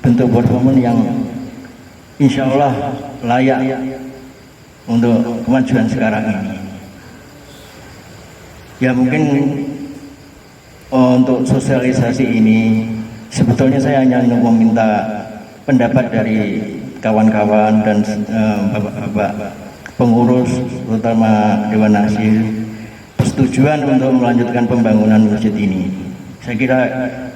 bentuk performa yang insya Allah layak untuk kemajuan sekarang ini. Ya mungkin untuk sosialisasi ini sebetulnya saya hanya meminta pendapat dari kawan-kawan dan bapak-bapak pengurus terutama Dewan Nasir persetujuan untuk melanjutkan pembangunan masjid ini. Saya kira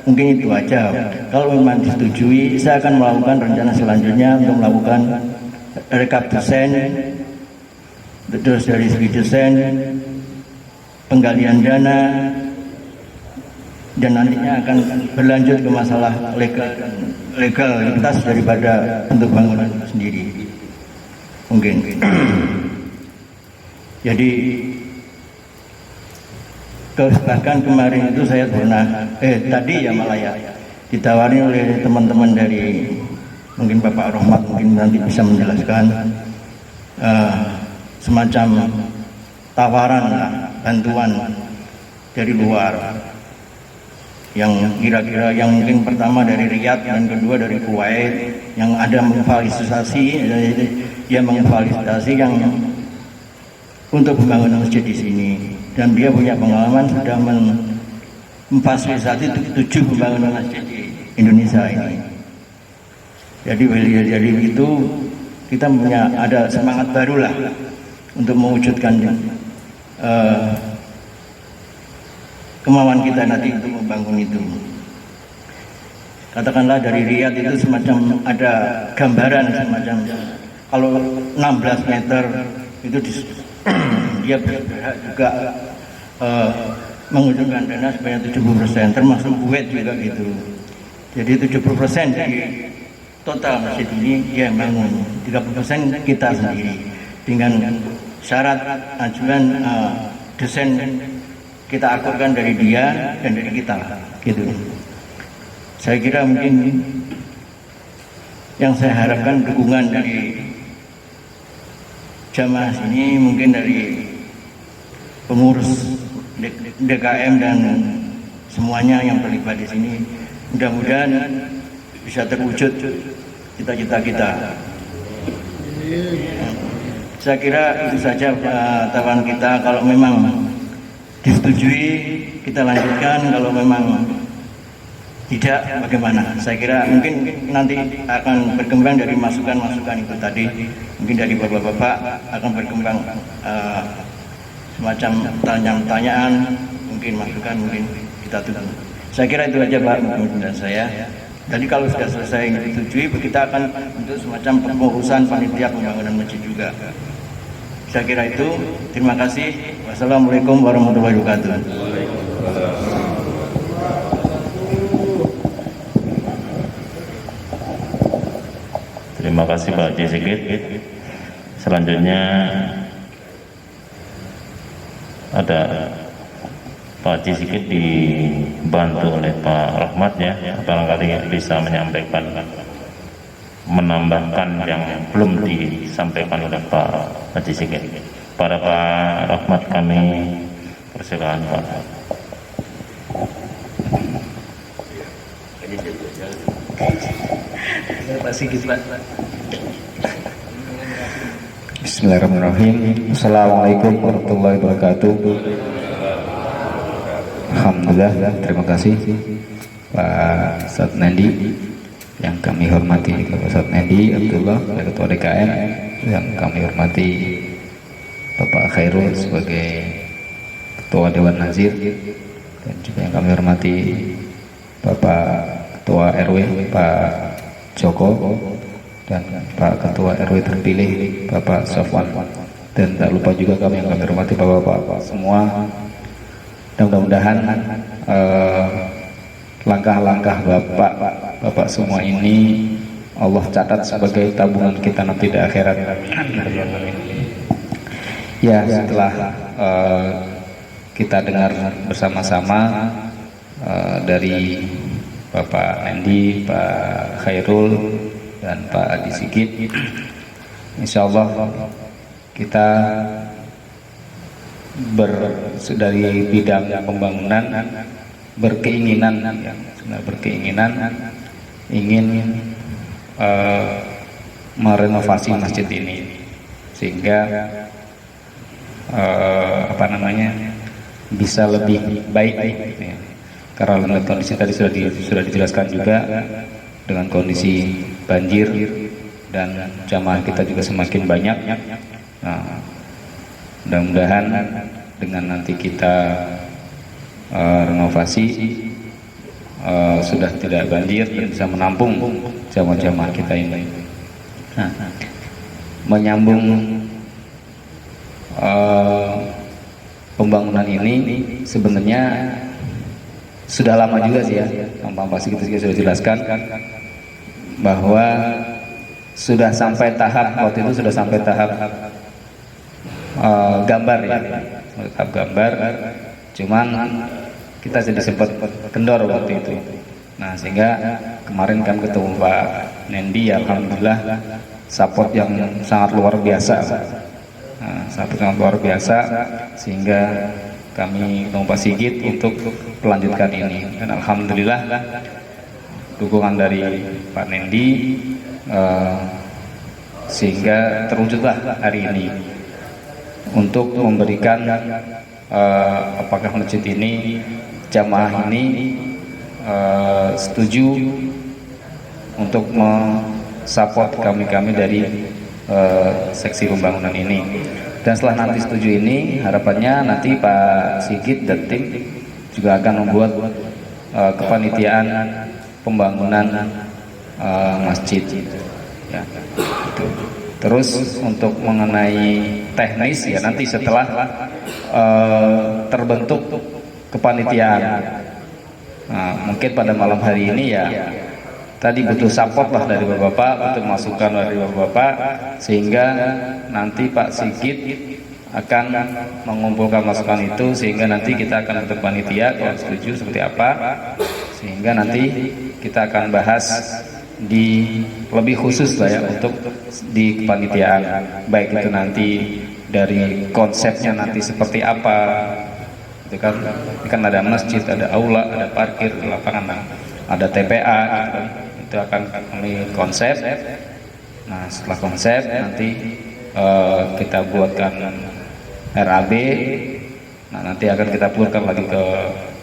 mungkin itu aja. Kalau memang disetujui, saya akan melakukan rencana selanjutnya untuk melakukan rekap desain, terus dari segi desain, penggalian dana, dan nantinya akan berlanjut ke masalah legalitas daripada bentuk bangunan sendiri. Mungkin. Jadi bahkan kemarin itu saya pernah tadi ya malah ya ditawari oleh teman-teman dari mungkin Bapak Rahmat mungkin nanti bisa menjelaskan semacam tawaran bantuan dari luar yang kira-kira yang mungkin pertama dari Riyadh dan kedua dari Kuwait yang ada memfasilitasi yang untuk pembangunan masjid di sini, dan dia punya pengalaman sudah memfasilitasi 7 pembangunan masjid di Indonesia ini. Jadi itu kita punya ada semangat barulah untuk mewujudkan kemauan kita nanti untuk membangun itu. Katakanlah dari Riyadh itu semacam ada gambaran semacam kalau 16 meter itu dia berhak juga mengucurkan dana sebanyak 70%, termasuk Kuwait juga gitu. Jadi 70% dari total masjid ini dia bangun, 30% kita sendiri dengan syarat ajuan desain kita akurkan dari dia dan dari kita gitu. Saya kira mungkin yang saya harapkan dukungan dari jamaah sini, mungkin dari pengurus DKM dan semuanya yang terlibat di sini, mudah-mudahan bisa terwujud cita-cita kita. Saya kira itu saja tawaran kita. Kalau memang disetujui kita lanjutkan, kalau memang tidak bagaimana. Saya kira mungkin nanti akan berkembang dari masukan-masukan itu tadi, mungkin dari bapak-bapak akan berkembang semacam pertanyaan-pertanyaan, mungkin masukan, mungkin kita tunggu. Saya kira itu aja Pak dan saya. Jadi kalau sudah selesai disetujui, kita akan untuk semacam pengurusan panitia pembangunan masjid juga. Saya kira itu. Terima kasih. Wassalamualaikum warahmatullahi wabarakatuh. Terima kasih Pak Haji Sigit. Selanjutnya ada Pak Haji Sigit dibantu oleh Pak Rahmat ya, barangkali bisa menyampaikan, menambahkan yang belum disampaikan oleh Pak Haji Sigit. Para Pak Rahmat kami persilakan Pak. Pak Sigit, Pak. Bismillahirrahmanirrahim. Assalamualaikum warahmatullahi wabarakatuh. Alhamdulillah, terima kasih Pak Ustadz Nandi yang kami hormati, Pak Ustadz Nandi Abdullah, Ketua DKM, yang kami hormati Bapak Khairul sebagai Ketua Dewan Nazir, dan juga yang kami hormati Bapak Ketua RW Pak Joko, dan Pak Ketua RW terpilih Bapak Sofwan, dan tak lupa juga kami yang kami hormati Bapak-bapak semua. Dan mudah-mudahan langkah-langkah Bapak semua ini Allah catat sebagai tabungan kita nanti di akhirat. Ya, setelah kita dengar bersama-sama dari Bapak Nandi, Pak Khairul, dan Pak Haji Sigit, insya Allah kita dari bidang berkeinginan ingin merenovasi masjid ini sehingga bisa lebih baik ya. Karena dengan kondisi tadi sudah dijelaskan juga dengan kondisi banjir dan jamaah kita juga semakin banyak. Nah, mudah-mudahan dengan nanti kita renovasi sudah tidak banjir dan bisa menampung jamaah-jamaah kita ini. Nah, menyambung pembangunan ini sebenarnya sudah lama juga sih ya, Pak Sigit sudah jelaskan bahwa sudah sampai tahap waktu itu sudah sampai tahap gambar ya, tahap gambar, cuman kita jadi sempat kendor waktu itu. Nah, sehingga kemarin kami ketemu Pak Nendi, alhamdulillah support yang sangat luar biasa. Nah, support yang luar biasa sehingga kami ketemu Pak Sigit untuk melanjutkan ini. Dan alhamdulillah dukungan dari Pak Nendi sehingga terwujudlah hari ini untuk memberikan apakah masjid ini, jamaah ini setuju untuk mensupport kami dari seksi pembangunan ini. Dan setelah nanti setuju ini, harapannya nanti Pak Sigit dan tim juga akan membuat kepanitiaan pembangunan masjid ya, gitu. Terus untuk mengenai teknis ya, nanti setelah terbentuk kepanitiaan, nah, mungkin pada malam hari ini ya tadi butuh support lah dari Bapak, butuh masukan dari Bapak, sehingga nanti Pak Sigit akan mengumpulkan masukan itu, sehingga nanti kita akan bentuk panitia kalau setuju seperti apa, sehingga nanti kita akan bahas di lebih khusus lah ya untuk di kepanitiaan, baik itu nanti dari konsepnya nanti seperti apa, itu kan ada masjid, ada aula, ada parkir, lapangan, ada TPA, gitu. Itu akan kami konsep. Nah, setelah konsep nanti kita buatkan RAB. Nah, nanti akan kita pulurkan lagi ke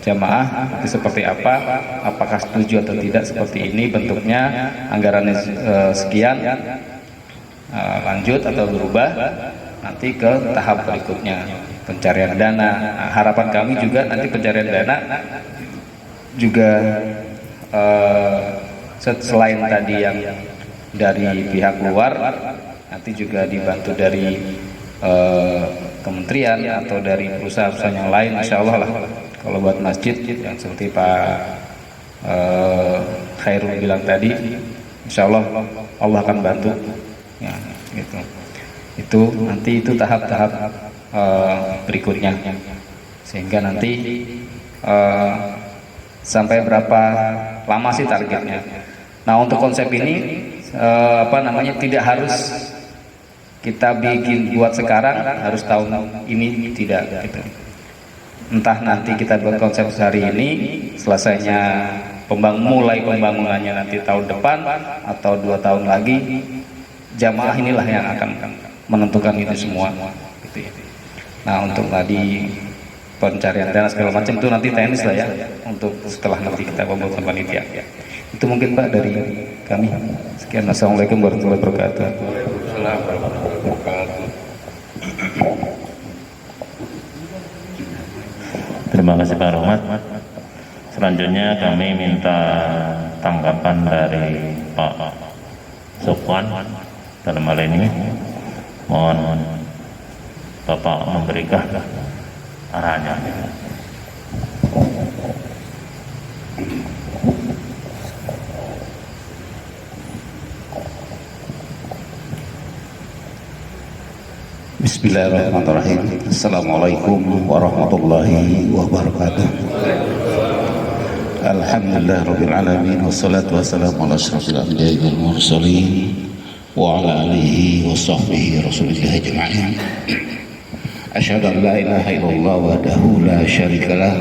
jamaah nanti seperti apa, apakah setuju atau tidak seperti ini bentuknya, anggarannya sekian, lanjut atau berubah nanti ke tahap berikutnya, pencarian dana. Nah, harapan kami juga nanti pencarian dana juga selain tadi yang dari pihak luar, nanti juga dibantu dari kementerian atau dari perusahaan-perusahaan yang lain, insya Allah lah. Kalau buat masjid yang seperti Pak Khairul bilang tadi, insya Allah Allah akan bantu ya, gitu. Itu nanti itu tahap-tahap berikutnya, sehingga nanti sampai berapa lama sih targetnya. Nah, untuk konsep ini tidak harus kita buat sekarang, harus tahun ini, tidak gitu. Entah nanti kita buat konsep sehari ini, selesainya mulai pembangunannya nanti tahun depan atau 2 tahun lagi, jamaah inilah yang akan menentukan itu semua gitu ya. Nah, untuk tadi pencarian dana segala macam itu nanti teknis lah ya, untuk setelah nanti kita membuat panitia. Itu mungkin Pak dari kami. Sekian, assalamualaikum warahmatullahi wabarakatuh. Terima kasih Pak Rahmat. Selanjutnya kami minta tanggapan dari Pak Sofwan dalam hal ini. Mohon Bapak memberikan arahnya. Bismillahirrahmanirrahim. Assalamualaikum warahmatullahi wabarakatuh. Alhamdulillah rabbil alamin, wassalatu wassalamu ala asyrafil anbiya'i wal mursalin wa ala alihi wa sahbihi rasulillah ajma'in. Asyhadu an la ilaha illallah wahdahu la syarikalah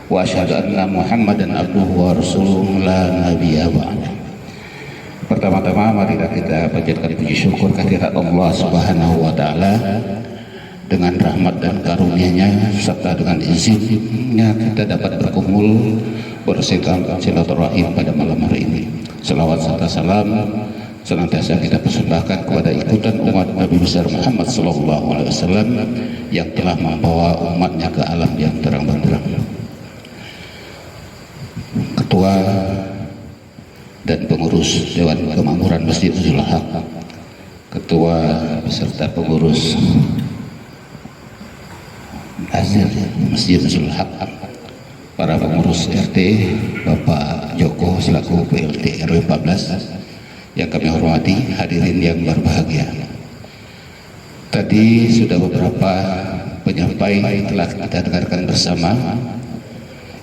wa asyhadu anna Muhammadan abduhu wa rasuluhu la nabiyya ba'da. Pertama-tama marilah kita panjatkan puji syukur kehadirat Allah Subhanahu wa taala dengan rahmat dan karunia-Nya serta dengan izinnya kita dapat berkumpul bersilaturahim pada malam hari ini. Selawat serta salam senantiasa kita persembahkan kepada ikutan umat Nabi besar Muhammad sallallahu alaihi wasallam yang telah membawa umatnya ke alam yang terang benderang. Ketua dan pengurus Dewan Kemakmuran Masjid Nurul Haq, ketua beserta pengurus Azir Masjid Nurul Haq, para pengurus RT, Bapak Joko selaku PLT RW 14 yang kami hormati, hadirin yang berbahagia. Tadi sudah beberapa penyampai telah kita dengarkan bersama.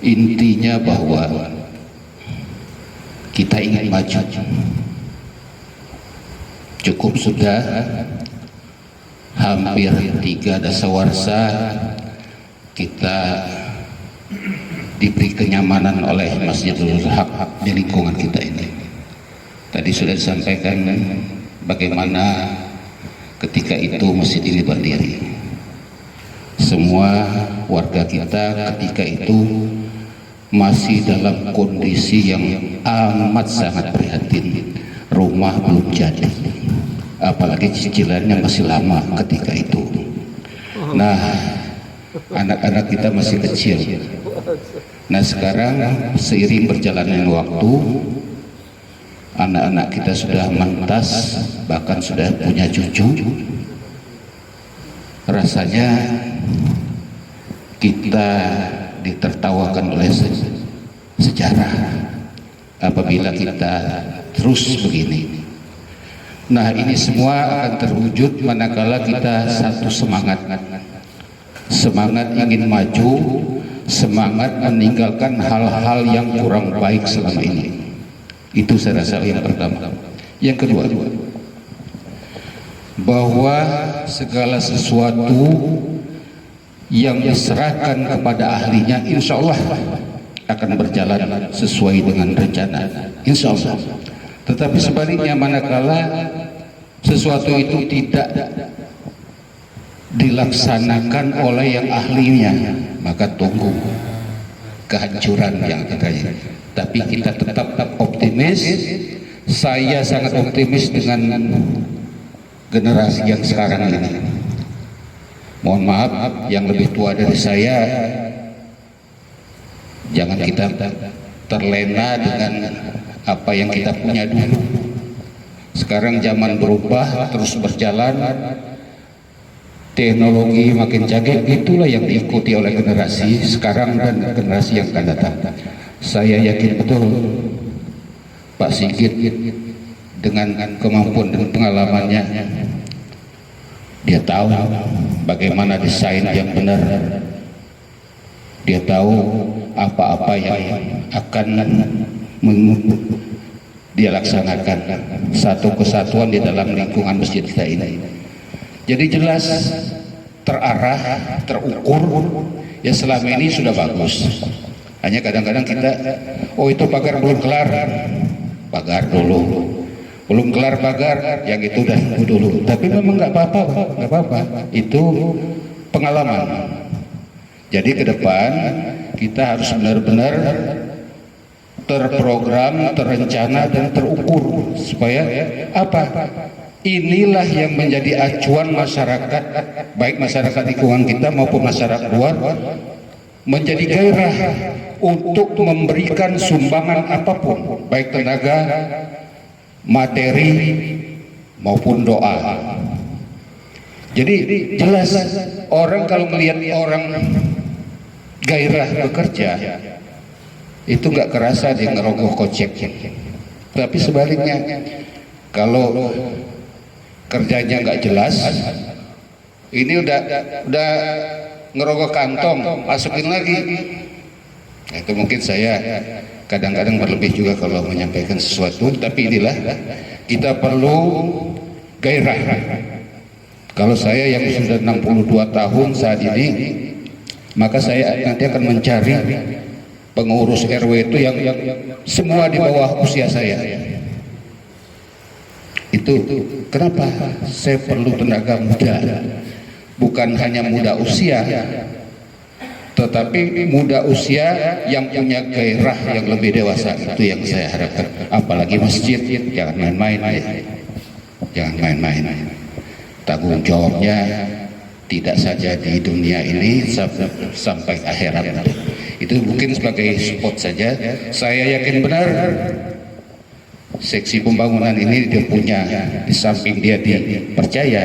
Intinya bahwa kita ingin maju. Cukup sudah hampir 3 dasawarsa kita diberi kenyamanan oleh Masjidul Haq di lingkungan kita ini. Tadi sudah disampaikan bagaimana ketika itu masjid ini berdiri. Semua warga kita ketika itu masih dalam kondisi yang amat sangat prihatin. Rumah belum jadi, apalagi cicilannya masih lama ketika itu. Nah, anak-anak kita masih kecil. Nah, sekarang seiring berjalannya waktu, anak-anak kita sudah mentas, bahkan sudah punya cucu. Rasanya kita ditertawakan oleh sejarah apabila kita terus begini. Nah, ini semua akan terwujud manakala kita satu semangat ingin maju, semangat meninggalkan hal-hal yang kurang baik selama ini. Itu saya rasa yang pertama. Yang kedua, bahwa segala sesuatu yang diserahkan kepada ahlinya insya Allah akan berjalan sesuai dengan rencana, insya Allah. Tetapi sebaliknya manakala sesuatu itu tidak dilaksanakan oleh yang ahlinya, maka tunggu kehancuran yang terjadi. Tapi kita tetap optimis. Saya sangat optimis dengan generasi yang sekarang ini. Mohon maaf yang lebih tua dari saya, jangan kita terlena dengan apa yang kita punya dulu. Sekarang zaman berubah, terus berjalan, teknologi makin canggih, itulah yang diikuti oleh generasi sekarang dan generasi yang akan datang. Saya yakin betul Pak Sigit dengan kemampuan dan pengalamannya, dia tahu bagaimana desain yang benar, dia tahu apa-apa yang akan dia laksanakan, satu kesatuan di dalam lingkungan masjid kita ini. Jadi jelas, terarah, terukur, ya selama ini sudah bagus. Hanya kadang-kadang kita, oh itu pagar belum kelar, pagar dulu, belum kelar pagar, yang itu udah dulu. Tapi memang nggak apa-apa, itu pengalaman. Jadi ke depan kita harus benar-benar terprogram, terencana dan terukur supaya apa? Inilah yang menjadi acuan masyarakat, baik masyarakat lingkungan kita maupun masyarakat luar, menjadi gairah untuk memberikan sumbangan apapun, baik tenaga, materi maupun doa. Jadi jelas orang kalau melihat orang gairah bekerja itu nggak kerasa dia ngerogoh kocek. Tapi sebaliknya kalau kerjanya nggak jelas, ini udah ngerogoh kantong, masukin lagi. Nah, itu mungkin saya kadang-kadang berlebih juga kalau menyampaikan sesuatu, tapi inilah kita perlu gairah. Kalau saya yang sudah 62 tahun saat ini, maka saya nanti akan mencari pengurus RW itu yang semua di bawah usia saya. Itu kenapa saya perlu tenaga muda, bukan hanya muda usia, tetapi muda usia yang punya gairah yang lebih dewasa. Itu yang saya harapkan. Apalagi masjid, jangan main-main ya. Jangan main-main. Tanggung jawabnya tidak saja di dunia ini sampai akhirat. Itu mungkin sebagai spot saja. Saya yakin benar seksi pembangunan ini dia punya, di samping dia dipercaya,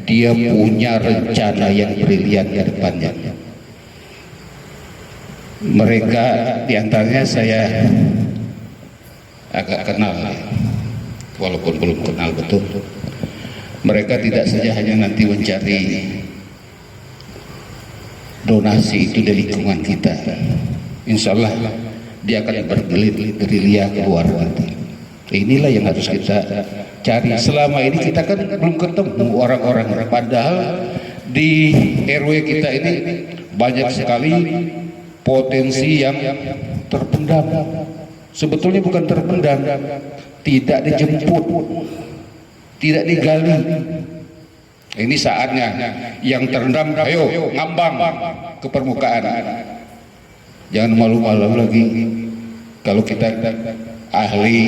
dia punya rencana yang brilian ke depannya. Mereka diantaranya saya agak kenal, walaupun belum kenal betul. Mereka tidak saja hanya nanti mencari donasi itu di lingkungan kita, insya Allah dia akan bergerilya keluar nanti. Inilah yang harus kita cari. Selama ini kita kan belum ketemu orang-orang, padahal di RW kita ini banyak sekali potensi yang terpendam. Sebetulnya bukan terpendam, tidak dijemput, tidak digali. Ini saatnya yang terendam, ayo ngambang ke permukaan. Jangan malu-malu lagi. Kalau kita ahli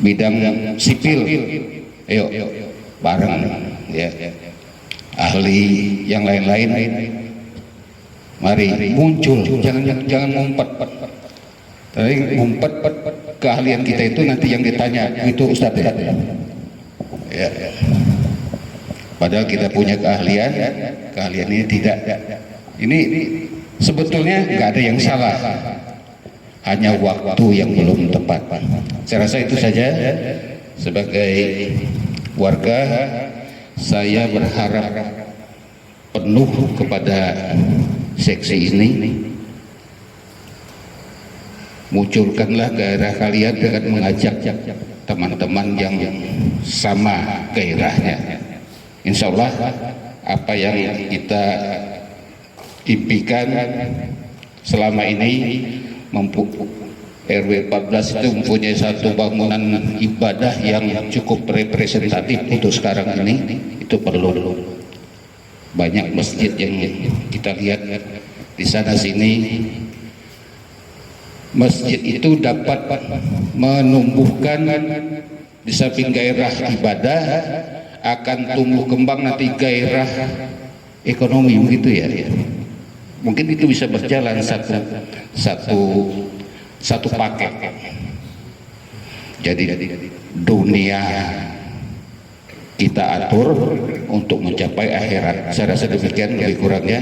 bidang sipil, ayo bareng ya. Ahli yang lain-lain, mari muncul, jangan ngumpet. Tapi ngumpet keahlian kita itu nanti yang ditanya itu Ustadz ya. Padahal kita punya keahlian ini tidak. Ini sebetulnya nggak ada yang salah, hanya waktu yang belum tepat. Saya rasa itu saja. Sebagai warga, saya berharap penuh kepada seksi ini. Munculkanlah gairah kalian dengan mengajak teman-teman yang sama gairahnya. Insya Allah apa yang kita impikan selama ini, RW 14 itu mempunyai satu bangunan ibadah yang cukup representatif untuk sekarang ini. Itu perlu banyak masjid yang kita lihat di sana sini. Masjid itu dapat menumbuhkan, di samping gairah ibadah akan tumbuh kembang nanti gairah ekonomi, begitu ya. Mungkin itu bisa berjalan satu paket. Jadi dunia kita atur untuk mencapai akhirat. Saya rasa demikian lebih kurangnya.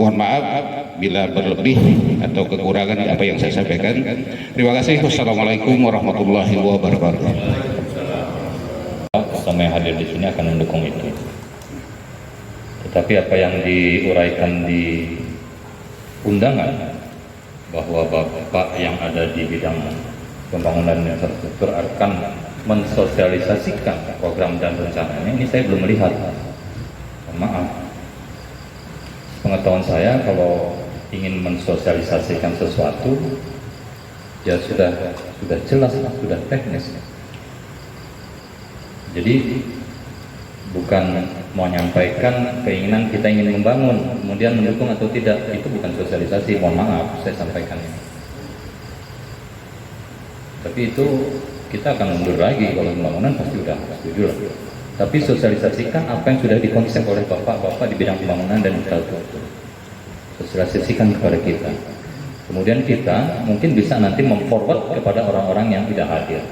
Mohon maaf bila berlebih atau kekurangan apa yang saya sampaikan. Terima kasih. Wassalamualaikum warahmatullahi wabarakatuh. Sama yang hadir di sini akan mendukung itu. Tetapi apa yang diuraikan di undangan bahwa Bapak yang ada di bidang pembangunan infrastruktur akan mensosialisasikan program dan rencananya, ini saya belum melihat. Maaf, pengetahuan saya kalau ingin mensosialisasikan sesuatu ya sudah jelas, sudah teknis. Jadi bukan mau menyampaikan keinginan kita ingin membangun kemudian mendukung atau tidak, itu bukan sosialisasi. Mohon maaf saya sampaikan ini. Tapi itu kita akan mundur lagi. Kalau pembangunan pasti udah setuju lah. Tapi sosialisasikan apa yang sudah dikonsep oleh bapak-bapak di bidang pembangunan dan infrastruktur. Sosialisasikan kepada kita. Kemudian kita mungkin bisa nanti memforward kepada orang-orang yang tidak hadir,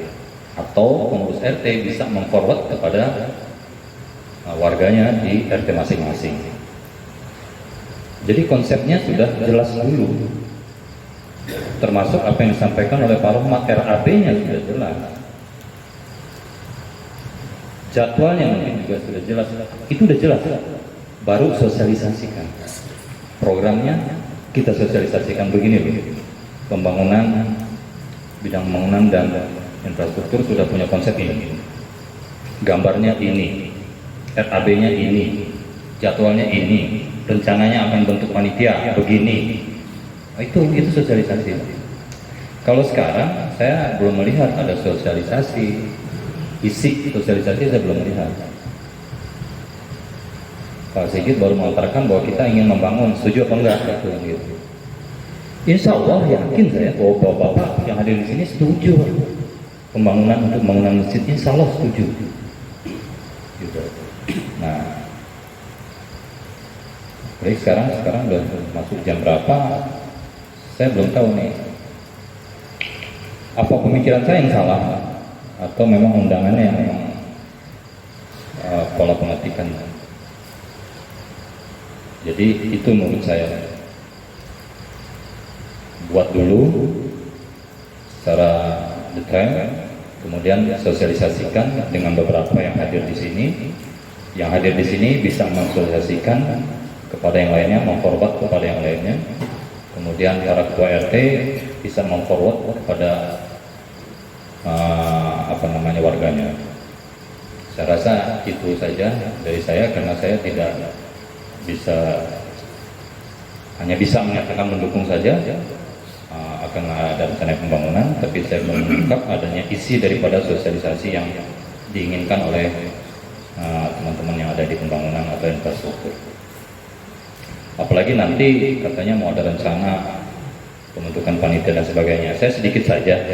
atau pengurus RT bisa memforward kepada warganya di RT masing-masing. Jadi konsepnya sudah jelas dulu, termasuk apa yang disampaikan oleh Pak Rohmat, RAB-nya sudah jelas, jadwalnya mungkin juga sudah jelas. Itu sudah jelas, baru sosialisasikan programnya. Kita sosialisasikan begini loh, pembangunan, bidang pembangunan dan infrastruktur sudah punya konsep ini, gambarnya ini, RAB-nya ini, jadwalnya ini, rencananya akan bentuk panitia begini. Itu sosialisasi. Kalau sekarang saya belum melihat ada sosialisasi, isi sosialisasi saya belum lihat. Pak Sigit baru mengatakan bahwa kita ingin membangun, setuju apa enggak gitu. Insya Allah yakin saya bahwa bapak-bapak yang hadir di sini setuju pembangunan untuk pembangunan masjid, insya Allah setuju. Gitu. Nah, baik sekarang udah masuk jam berapa? Saya belum tahu nih. Apa pemikiran saya yang salah atau memang undangannya yang memang pola pengetikan. Jadi itu menurut saya, buat dulu secara detail, kemudian sosialisasikan dengan beberapa yang hadir di sini. Yang hadir di sini bisa mensosialisasikan kepada yang lainnya, memforward kepada yang lainnya. Kemudian para ketua RT bisa memforward kepada warganya. Saya rasa itu saja dari saya, karena saya tidak hanya bisa menyatakan mendukung saja akan ada rencana pembangunan, tapi saya mengungkap adanya isi daripada sosialisasi yang diinginkan oleh teman-teman yang ada di pembangunan atau infrastruktur. Apalagi nanti katanya mau ada rencana pembentukan panitia dan sebagainya. Saya sedikit saja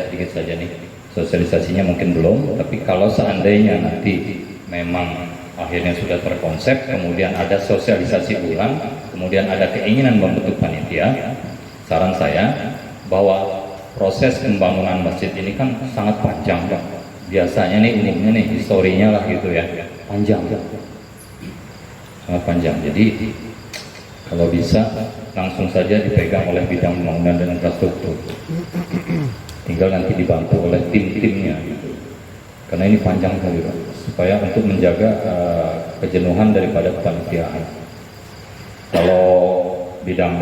nih, sosialisasinya mungkin belum, tapi kalau seandainya nanti memang akhirnya sudah terkonsep, kemudian ada sosialisasi ulang, kemudian ada keinginan membentuk panitia, saran saya bahwa proses pembangunan masjid ini kan sangat panjang, Pak. Biasanya nih umumnya nih historinya lah gitu ya, panjang, sangat panjang. Jadi kalau bisa langsung saja dipegang oleh bidang pembangunan dan infrastruktur, tinggal nanti dibantu oleh tim-timnya gitu. Karena ini panjang sekali, Pak, supaya untuk menjaga kejenuhan daripada kepanitiaan. Kalau bidang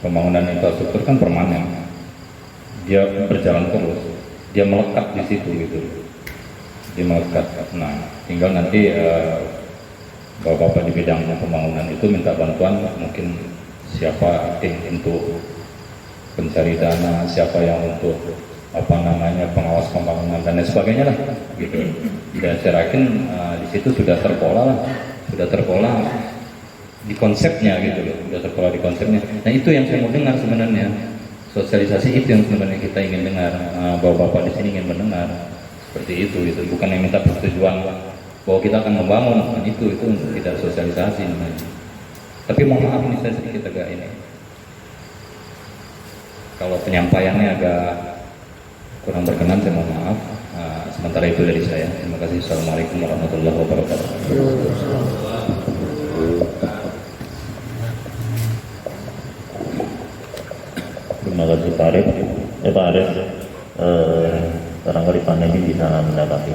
pembangunan infrastruktur kan permanen, dia berjalan terus, dia melekat di situ gitu, dia melekat. Nah, tinggal nanti bapak-bapak di bidang pembangunan itu minta bantuan, mungkin siapa tim untuk pencari dana, siapa yang untuk pengawas pembangunan dan lain sebagainya lah gitu. Dan saya yakin di situ sudah terpola di konsepnya gitu loh, sudah terpola di konsepnya. Nah, itu yang saya mau dengar sebenarnya, sosialisasi itu yang sebenarnya kita ingin dengar, bapak-bapak di sini ingin mendengar seperti itu gitu. Bukan yang minta persetujuan bahwa kita akan membangun, itu tidak sosialisasi namanya. Tapi mohon maaf ini saya sedikit agak ini, kalau penyampaiannya agak kurang berkenan, saya mohon maaf. Sementara itu dari saya. Terima kasih. Assalamualaikum warahmatullahi wabarakatuh. Terima kasih Pak Arif. Pak Arif, barangkali Pak Nedi bisa mendapati.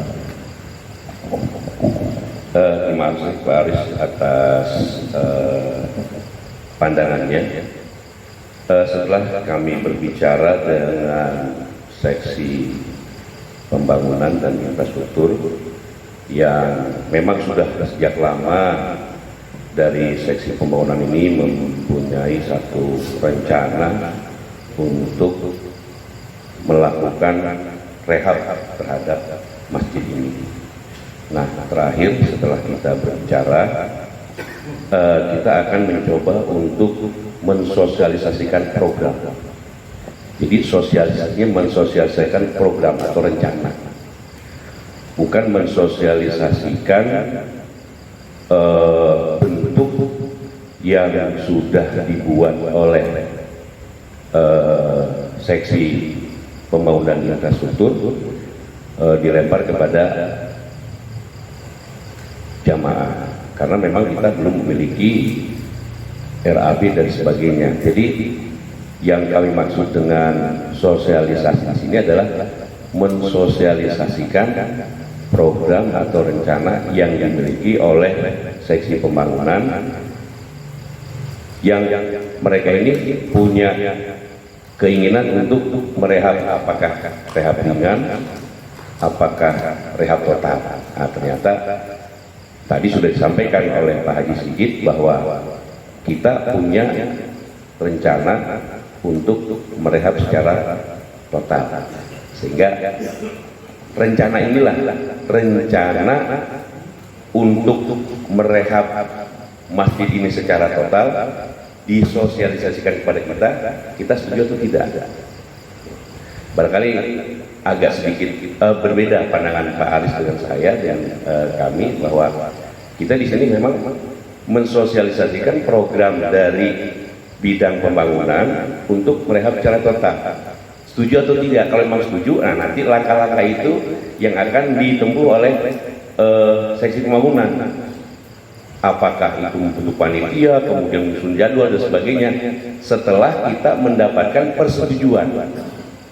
Terima kasih Pak Aris atas pandangannya. Setelah kami berbicara dengan seksi pembangunan dan infrastruktur yang memang sudah sejak lama dari seksi pembangunan ini mempunyai satu rencana untuk melakukan rehab terhadap masjid ini. Nah, terakhir setelah kita berbicara, kita akan mencoba untuk mensosialisasikan program. Jadi sosialisasinya mensosialisasikan program atau rencana, bukan mensosialisasikan bentuk yang sudah dibuat oleh seksi pembangunan infrastruktur, dilempar kepada jamaah, karena memang kita belum memiliki RAB dan sebagainya. Jadi yang kami maksud dengan sosialisasi di sini adalah mensosialisasikan program atau rencana yang dimiliki oleh seksi pembangunan, yang mereka ini punya keinginan untuk merehab, apakah rehab ringan, apakah rehab total. Nah, ternyata tadi sudah disampaikan oleh Pak Haji Sigit bahwa kita punya rencana untuk merehab secara total, sehingga rencana inilah rencana untuk merehab masjid ini secara total disosialisasikan kepada kita setuju atau tidak? Barangkali agak sedikit berbeda pandangan Pak Aris dengan saya dan kami, bahwa kita di sini memang mensosialisasikan program dari bidang pembangunan untuk merehab secara total. Setuju atau tidak? Kalau memang setuju, nah nanti langkah-langkah itu yang akan ditempuh oleh seksi pembangunan. Apakah itu bentuk panitia, kemudian menyusun jadwal dan sebagainya, setelah kita mendapatkan persetujuan,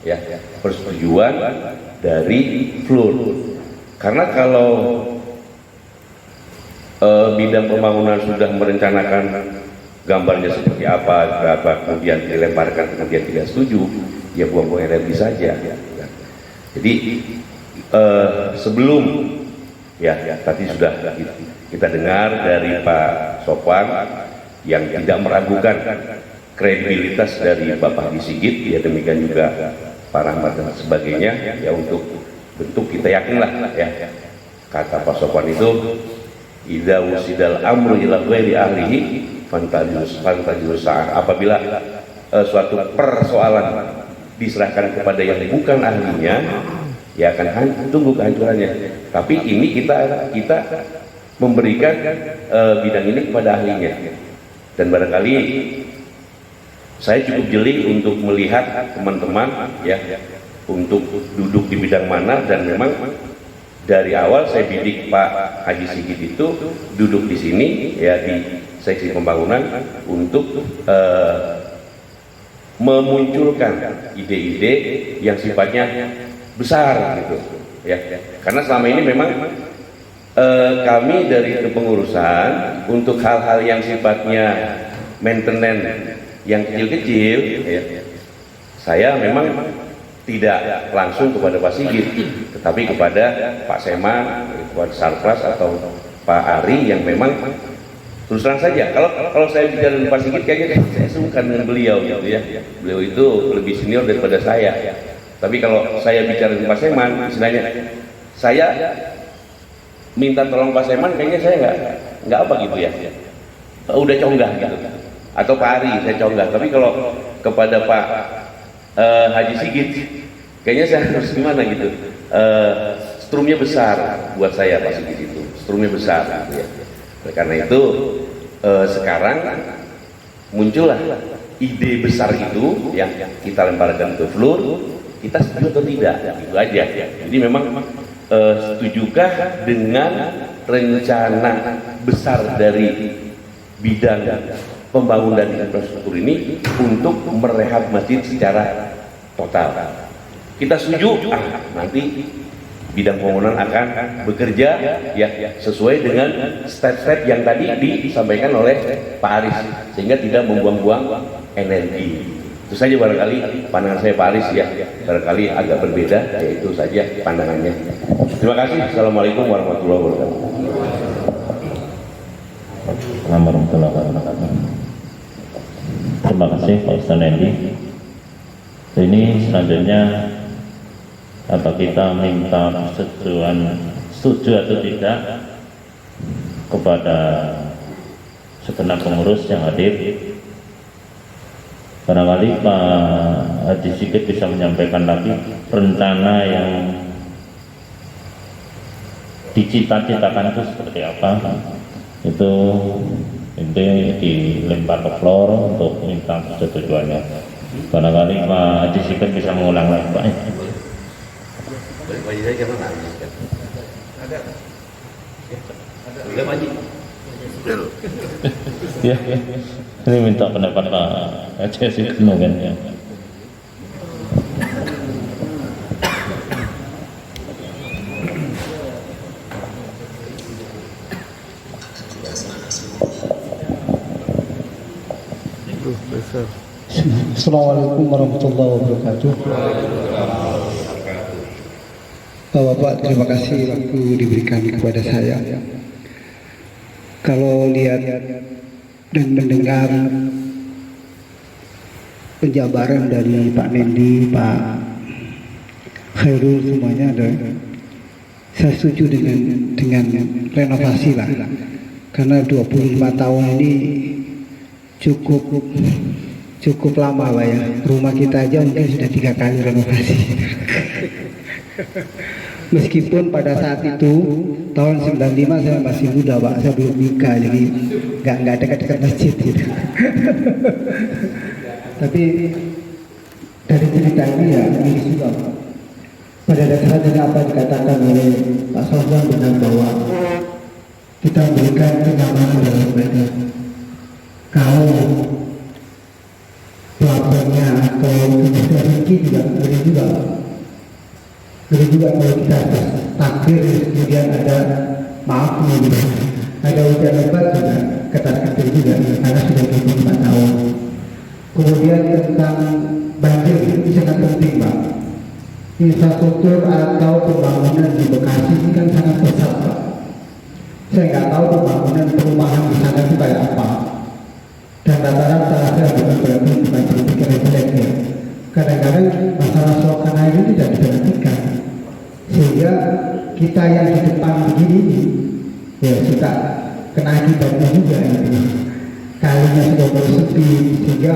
ya, persetujuan dari FLUR. Karena kalau bidang pembangunan sudah merencanakan gambarnya seperti apa, kemudian dilemparkan, kemudian tidak setuju, ya buang-buang energi saja. Jadi sebelum ya tadi sudah kita dengar dari Pak Sopwan yang tidak meragukan kredibilitas dari Bapak Haji Sigit, ya demikian juga Pak Rahmat dan sebagainya, ya untuk bentuk kita yakinlah, ya kata Pak Sopwan itu, idza wusidal amru ila ghairi ahlihi fantajus sa'ah. Apabila suatu persoalan diserahkan kepada yang bukan ahlinya, ya akan tunggu kehancurannya. Tapi ini kita memberikan bidang ini kepada ahlinya, dan barangkali saya cukup jeli untuk melihat teman-teman, ya, untuk duduk di bidang mana, dan memang dari awal saya bidik Pak Haji Sigit itu duduk di sini, ya, di seksi pembangunan untuk memunculkan ide-ide yang sifatnya besar gitu, ya. Karena selama ini memang kami dari kepengurusan untuk hal-hal yang sifatnya maintenance yang kecil-kecil, ya, saya memang tidak langsung kepada Pak Sigit, tetapi kepada Pak Seman, kepada Sarpras atau Pak Ari, yang memang terus terang saja, kalau saya bicara dengan Pak Sigit kayaknya saya sungkan dengan beliau gitu, ya. Beliau itu lebih senior daripada saya. Tapi kalau saya bicara dengan Pak Seman, istilahnya saya minta tolong Pak Seman, kayaknya saya nggak apa gitu, ya. Udah conggah gitu. Atau Pak Ari saya conggah. Tapi kalau kepada Pak Haji Sigit, kayaknya saya harus gimana gitu. Strumnya besar buat saya Pak Sigit itu, strumnya besar gitu, ya. Oleh karena itu sekarang muncullah ide besar itu yang kita lemparkan ke FLUR. Kita setuju atau tidak, itu aja, ya. Jadi memang setujukah dengan rencana besar dari bidang pembangunan infrastruktur ini untuk merehab masjid secara total? Kita setuju, nanti bidang pembangunan akan bekerja, ya, sesuai dengan step-step yang tadi disampaikan oleh Pak Aris, sehingga tidak membuang-buang energi. Itu saja barangkali pandangan saya Pak Aris, ya, barangkali agak berbeda, yaitu saja pandangannya. Terima kasih. Assalamualaikum warahmatullahi wabarakatuh. Assalamualaikum warahmatullahi wabarakatuh. Terima kasih Pak Ustaz Nendi. Ini selanjutnya apa kita minta setuju atau tidak kepada segenap pengurus yang hadir. Barangkali Pak Haji Sigit bisa menyampaikan lagi rencana yang dicita-citakan itu seperti apa. Itu ini dilempar ke floor untuk minta persetujuannya. Barangkali Pak Haji Sigit bisa mengulang lagi, Pak. Ya, ini minta pendapat Pak Haji Sigit mungkin, ya. Assalamualaikum warahmatullahi wabarakatuh. Bapak, terima kasih waktu diberikan kepada saya. Kalau lihat dan mendengar penjabaran dari Pak Nendi, Pak Khairul, semuanya ada saya setuju dengan renovasi lah, karena 25 tahun ini cukup lama lah ya. Rumah kita aja mungkin sudah 3 kali renovasi. Meskipun pada saat itu tahun 95 saya masih muda Pak, saya belum nikah, jadi nggak dekat-dekat masjid gitu. Tapi dari cerita ini ya ini juga pada dasarnya apa dikatakan oleh Pak Sofwan benar, bahwa kita memberikan kenyamanan dalam mereka. Kalau pelapornya atau kebutuhan rezeki juga boleh juga kalau kita takdir kemudian ada maaf gitu, ada hujan lebat juga ketar-ketir juga karena sudah 25 tahun. Kemudian tentang banjir itu sangat penting Pak. Infrastruktur atau pembangunan di Bekasi ini kan sangat besar Pak. Saya nggak tahu pembangunan perumahan di sana itu kayak apa. Dan rata-rata saya bukan berarti bukan berpikiran jelek ya. Kadang-kadang masalah soal air itu tidak diperhatikan, sehingga kita yang di depan begini ya suka kena akibatnya juga gitu. Kalinya sudah mulai sepi, sehingga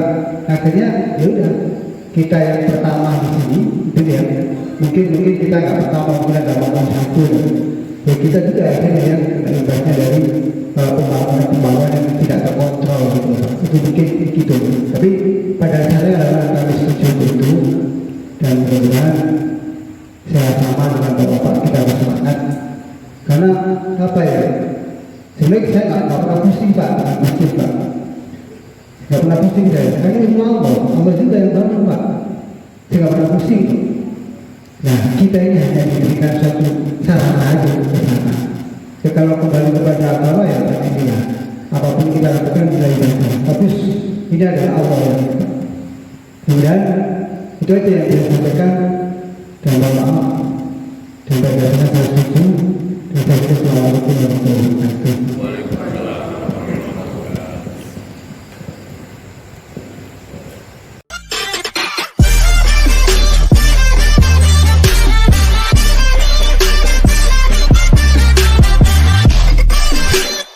akhirnya ya udah kita yang pertama di sini itu ya mungkin kita nggak pertama, mungkin ada nomor 1 ya kita juga akhirnya yang kena imbasnya dari pembangunan yang tidak terkontrol gitu. Itu mungkin gitu, tapi pada dasarnya adalah kami setuju itu, dan mudah-mudahan saya sama dengan Bapak kita bersemangat, karena apa ya, sebenarnya saya nggak pernah pusing Pak dengan masjid Pak, nggak pernah pusing saya, karena ini Allah juga yang bangun Pak, saya nggak pernah pusing. Nah kita ini hanya diberikan suatu sarana aja ke sana. Ya, kalau kembali kepada agama ya pasti ya, apapun kita lakukan bisa ibadah, tapi ini adalah Allah yang kita. Kemudian itu aja yang saya sampaikan, dan mohon maaf, dan pada dasarnya saya setuju, dan saya kira Assalamualaikum warahmatullahi wabarakatuh.